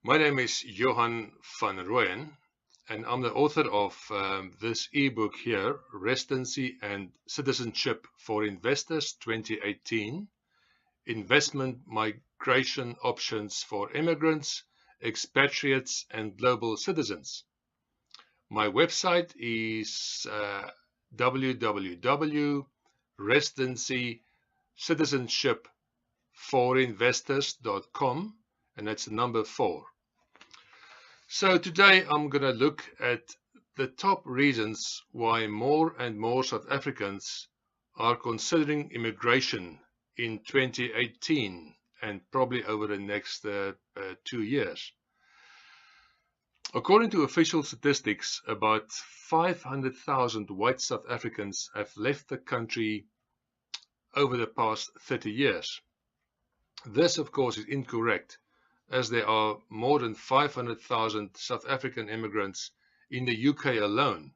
My name is Johan van Rooyen, and I'm the author of this ebook here, Residency and Citizenship for Investors 2018, Investment Migration Options for Immigrants, Expatriates and Global Citizens. My website is www.residencycitizenshipforinvestors.com, and that's the number 4. So today I'm going to look at the top reasons why more and more South Africans are considering immigration in 2018 and probably over the next 2 years. According to official statistics, about 500,000 white South Africans have left the country over the past 30 years. This, of course, is incorrect, as there are more than 500,000 South African immigrants in the UK alone,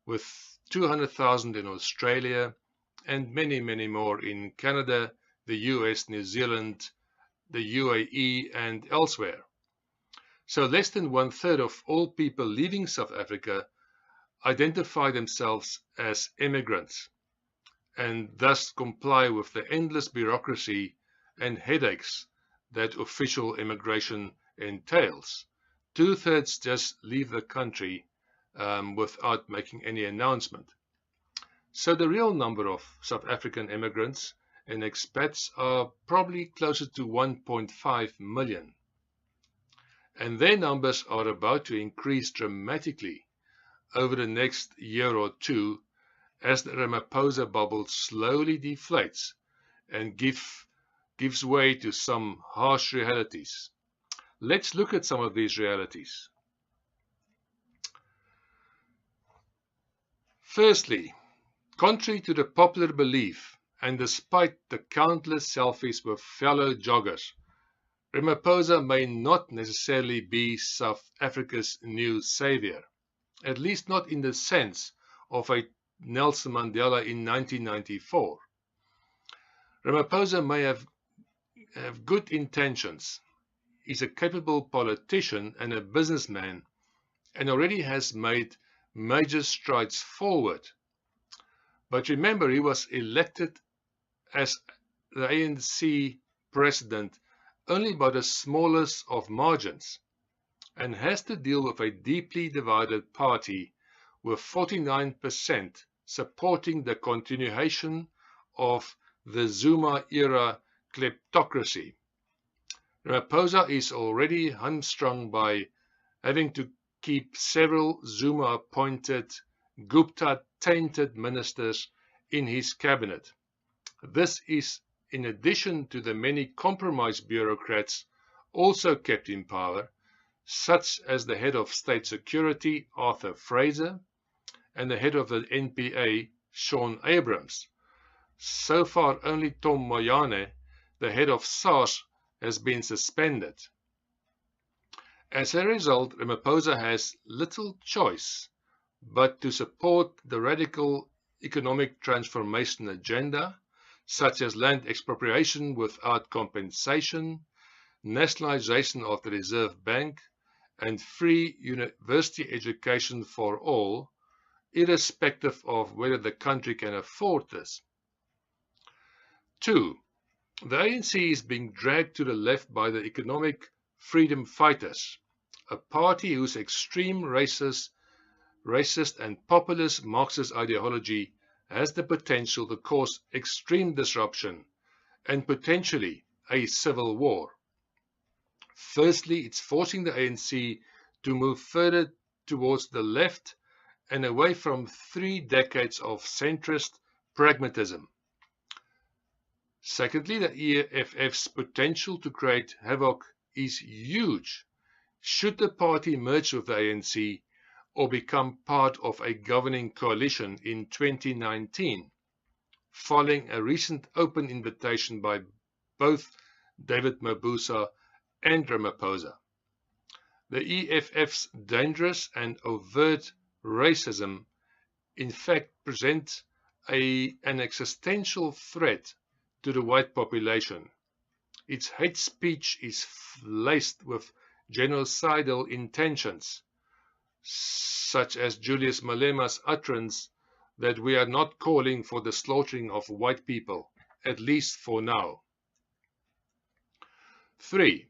with 200,000 in Australia and many, many more in Canada, the US, New Zealand, the UAE and elsewhere. So less than 1/3 of all people leaving South Africa identify themselves as immigrants and thus comply with the endless bureaucracy and headaches that official immigration entails. 2/3 just leave the country without making any announcement. So the real number of South African immigrants and expats are probably closer to 1.5 million. And their numbers are about to increase dramatically over the next year or two as the Ramaphosa bubble slowly deflates and gives way to some harsh realities. Let's look at some of these realities. Firstly, contrary to the popular belief, and despite the countless selfies with fellow joggers, Ramaphosa may not necessarily be South Africa's new savior, at least not in the sense of a Nelson Mandela in 1994. Ramaphosa may have good intentions. He's a capable politician and a businessman and already has made major strides forward. But remember, he was elected as the ANC president only by the smallest of margins and has to deal with a deeply divided party with 49% supporting the continuation of the Zuma-era kleptocracy. Ramaphosa is already hamstrung by having to keep several Zuma-appointed, Gupta-tainted ministers in his cabinet. This is in addition to the many compromised bureaucrats also kept in power, such as the head of State Security, Arthur Fraser, and the head of the NPA, Shaun Abrahams. So far, only Tom Moyane, the head of SARS, has been suspended. As a result, Ramaphosa has little choice but to support the radical economic transformation agenda, such as land expropriation without compensation, nationalization of the Reserve Bank, and free university education for all, irrespective of whether the country can afford this. 2. The ANC is being dragged to the left by the economic freedom fighters, a party whose extreme racist and populist Marxist ideology has the potential to cause extreme disruption and potentially a civil war. Firstly, it's forcing the ANC to move further towards the left and away from 3 decades of centrist pragmatism. Secondly, the EFF's potential to create havoc is huge should the party merge with the ANC or become part of a governing coalition in 2019, following a recent open invitation by both David Mabuza and Ramaphosa. The EFF's dangerous and overt racism in fact presents an existential threat to the white population. Its hate speech is laced with genocidal intentions, such as Julius Malema's utterance that we are not calling for the slaughtering of white people, at least for now. 3.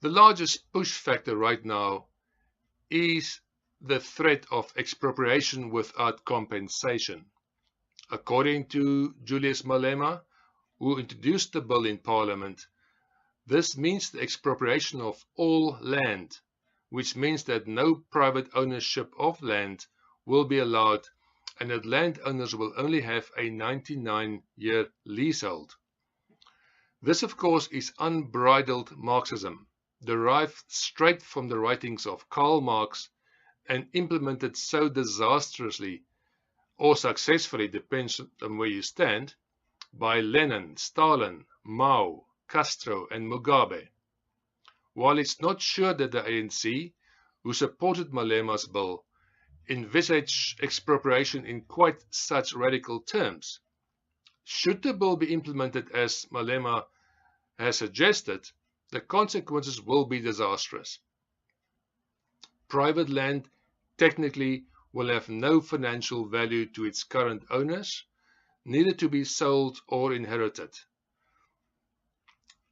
The largest push factor right now is the threat of expropriation without compensation. According to Julius Malema, who introduced the bill in Parliament, this means the expropriation of all land, which means that no private ownership of land will be allowed and that landowners will only have a 99-year leasehold. This, of course, is unbridled Marxism, derived straight from the writings of Karl Marx and implemented so disastrously or successfully, depends on where you stand, by Lenin, Stalin, Mao, Castro and Mugabe. While it's not sure that the ANC, who supported Malema's bill, envisaged expropriation in quite such radical terms, should the bill be implemented as Malema has suggested, the consequences will be disastrous. Private land technically will have no financial value to its current owners, neither to be sold or inherited.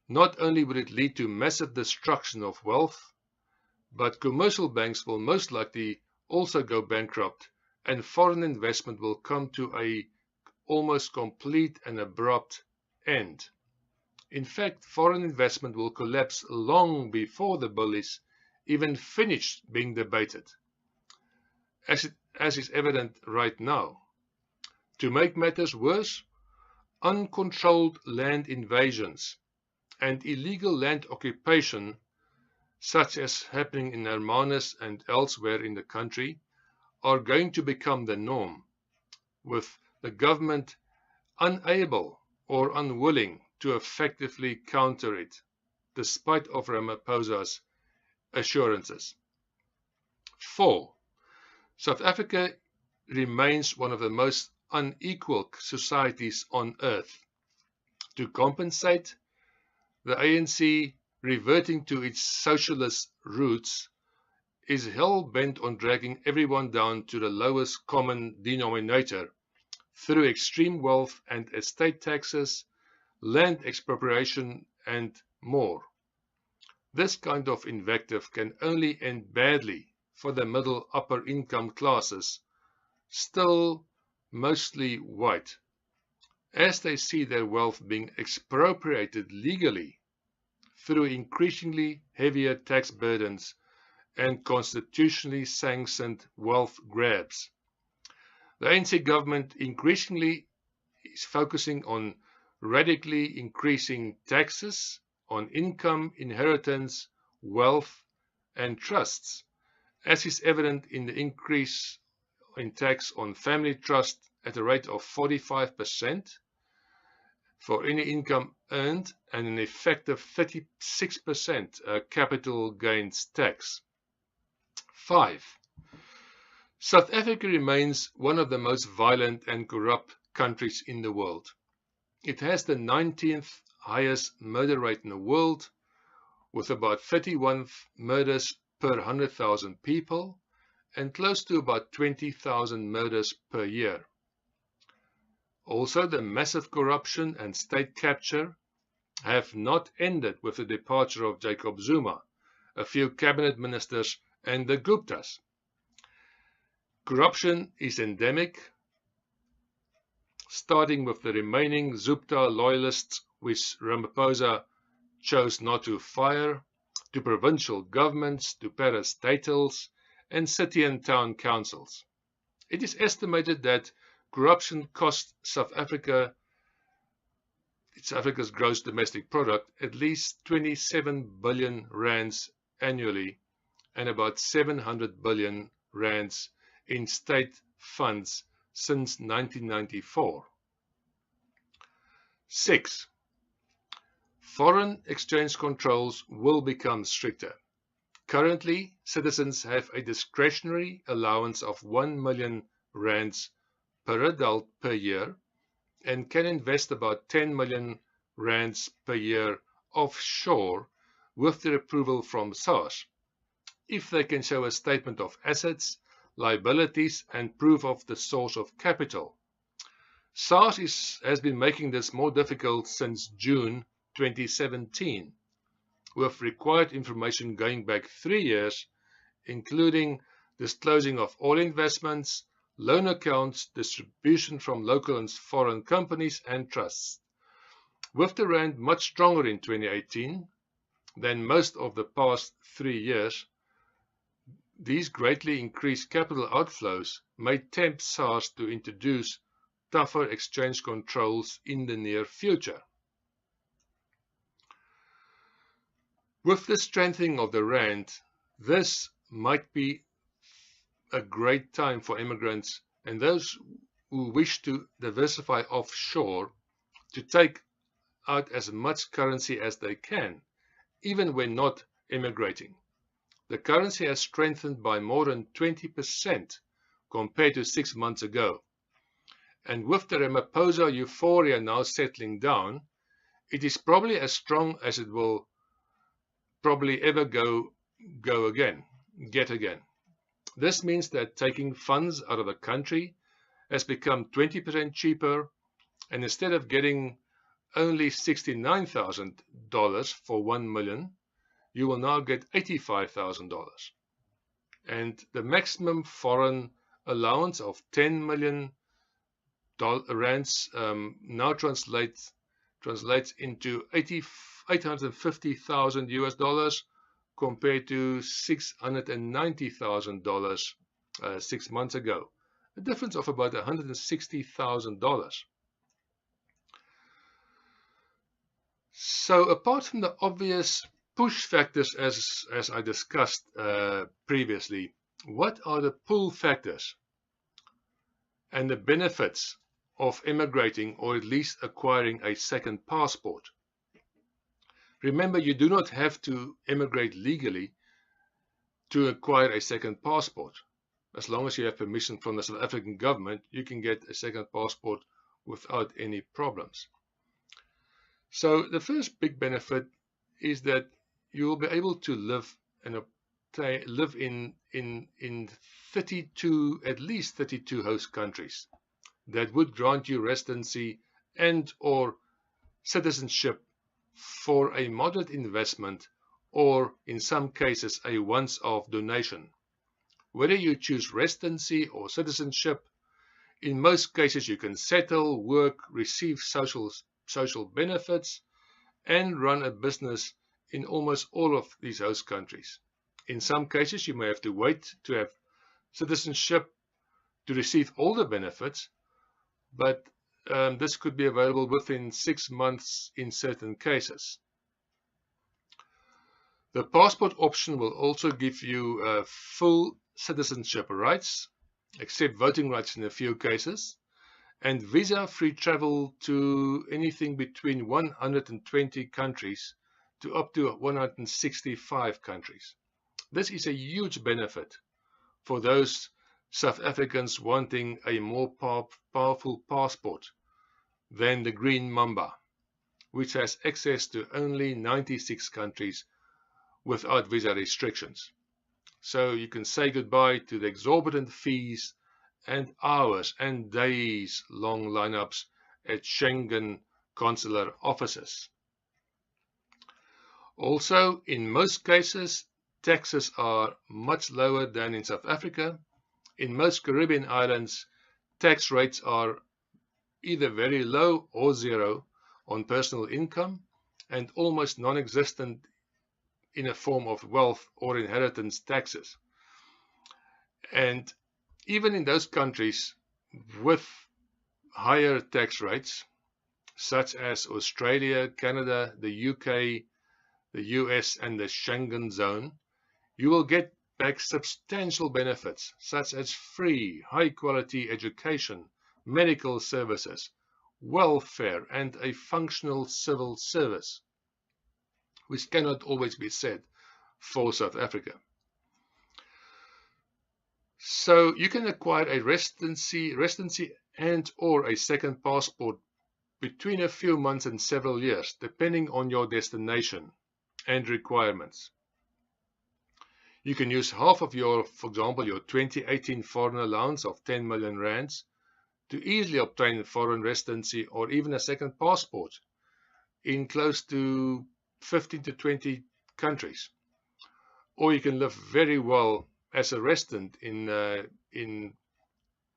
Not only would it lead to massive destruction of wealth, but commercial banks will most likely also go bankrupt, and foreign investment will come to a almost complete and abrupt end. In fact, foreign investment will collapse long before the bill is even finished being debated, as is evident right now. To make matters worse, uncontrolled land invasions and illegal land occupation, such as happening in Hermanus and elsewhere in the country, are going to become the norm, with the government unable or unwilling to effectively counter it, despite of Ramaphosa's assurances. 4. South Africa remains one of the most unequal societies on earth. To compensate, the ANC, reverting to its socialist roots, is hell-bent on dragging everyone down to the lowest common denominator through extreme wealth and estate taxes, land expropriation, and more. This kind of invective can only end badly for the middle upper income classes, still mostly white, as they see their wealth being expropriated legally through increasingly heavier tax burdens and constitutionally sanctioned wealth grabs. The ANC government increasingly is focusing on radically increasing taxes on income, inheritance, wealth, and trusts, as is evident in the increase in tax on family trust at a rate of 45% for any income earned and an effective 36% capital gains tax. 5. South Africa remains one of the most violent and corrupt countries in the world. It has the 19th highest murder rate in the world, with about 31 murders per 100,000 people and close to about 20,000 murders per year. Also, the massive corruption and state capture have not ended with the departure of Jacob Zuma, a few cabinet ministers, and the Guptas. Corruption is endemic, starting with the remaining Zupta loyalists, which Ramaphosa chose not to fire, to provincial governments, to parastatals, and city and town councils. It is estimated that corruption cost South Africa's gross domestic product at least 27 billion rands annually and about 700 billion rands in state funds since 1994. 6. Foreign exchange controls will become stricter. Currently, citizens have a discretionary allowance of 1 million rands per adult per year and can invest about 10 million rands per year offshore with their approval from SARS, if they can show a statement of assets, liabilities, and proof of the source of capital. SARS has been making this more difficult since June 2017, with required information going back 3 years, including disclosing of all investments, loan accounts, distribution from local and foreign companies and trusts. With the rand much stronger in 2018 than most of the past 3 years, these greatly increased capital outflows may tempt SARS to introduce tougher exchange controls in the near future. With the strengthening of the rand, this might be a great time for immigrants and those who wish to diversify offshore to take out as much currency as they can, even when not immigrating. The currency has strengthened by more than 20% compared to 6 months ago. And with the Ramaphosa euphoria now settling down, it is probably as strong as it will probably ever get again. This means that taking funds out of the country has become 20% cheaper, and instead of getting only $69,000 for $1 million, you will now get $85,000. And the maximum foreign allowance of 10 million rands now translates into $850,000 US compared to $690,000 6 months ago, a difference of about $160,000. So apart from the obvious push factors as I discussed previously, what are the pull factors and the benefits of immigrating, or at least acquiring a second passport? Remember, you do not have to immigrate legally to acquire a second passport. As long as you have permission from the South African government, you can get a second passport without any problems. So the first big benefit is that you will be able to live in 32, at least 32 host countries that would grant you residency and or citizenship for a moderate investment, or in some cases a once-off donation. Whether you choose residency or citizenship, in most cases you can settle, work, receive social benefits, and run a business in almost all of these host countries. In some cases you may have to wait to have citizenship to receive all the benefits, but this could be available within 6 months in certain cases. The passport option will also give you full citizenship rights, except voting rights in a few cases, and visa-free travel to anything between 120 countries to up to 165 countries. This is a huge benefit for those South Africans wanting a more powerful passport than the Green Mamba, which has access to only 96 countries without visa restrictions. So you can say goodbye to the exorbitant fees and hours and days long lineups at Schengen consular offices. Also, in most cases, taxes are much lower than in South Africa. In most Caribbean islands, tax rates are either very low or zero on personal income and almost non-existent in a form of wealth or inheritance taxes. And even in those countries with higher tax rates, such as Australia, Canada, the UK, the US, and the Schengen zone, you will get back substantial benefits such as free, high-quality education, medical services, welfare, and a functional civil service, which cannot always be said for South Africa. So you can acquire a residency and or a second passport between a few months and several years, depending on your destination and requirements. You can use half of your, for example, your 2018 foreign allowance of 10 million rands to easily obtain foreign residency or even a second passport in close to 15 to 20 countries. Or you can live very well as a resident in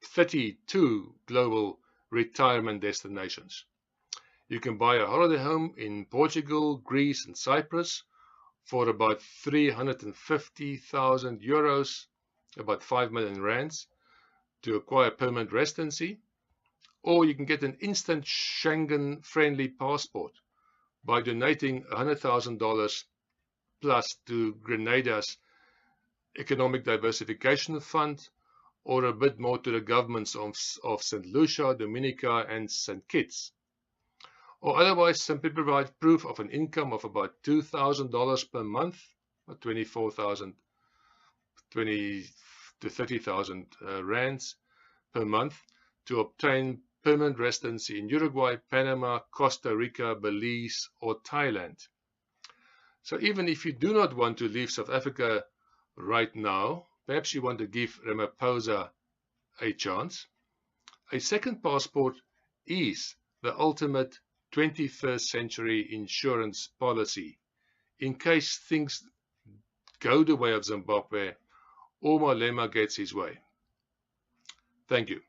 32 global retirement destinations. You can buy a holiday home in Portugal, Greece, and Cyprus for about 350,000 euros, about 5 million rands, to acquire permanent residency. Or you can get an instant Schengen-friendly passport by donating $100,000 plus to Grenada's Economic Diversification Fund, or a bit more to the governments of St. Lucia, Dominica, and St. Kitts. Or otherwise simply provide proof of an income of about $2,000 per month, or 24,000, 20 to 30,000 rands per month, to obtain permanent residency in Uruguay, Panama, Costa Rica, Belize, or Thailand. So even if you do not want to leave South Africa right now, perhaps you want to give Ramaphosa a chance, a second passport is the ultimate 21st century insurance policy in case things go the way of Zimbabwe or Malema gets his way. Thank you.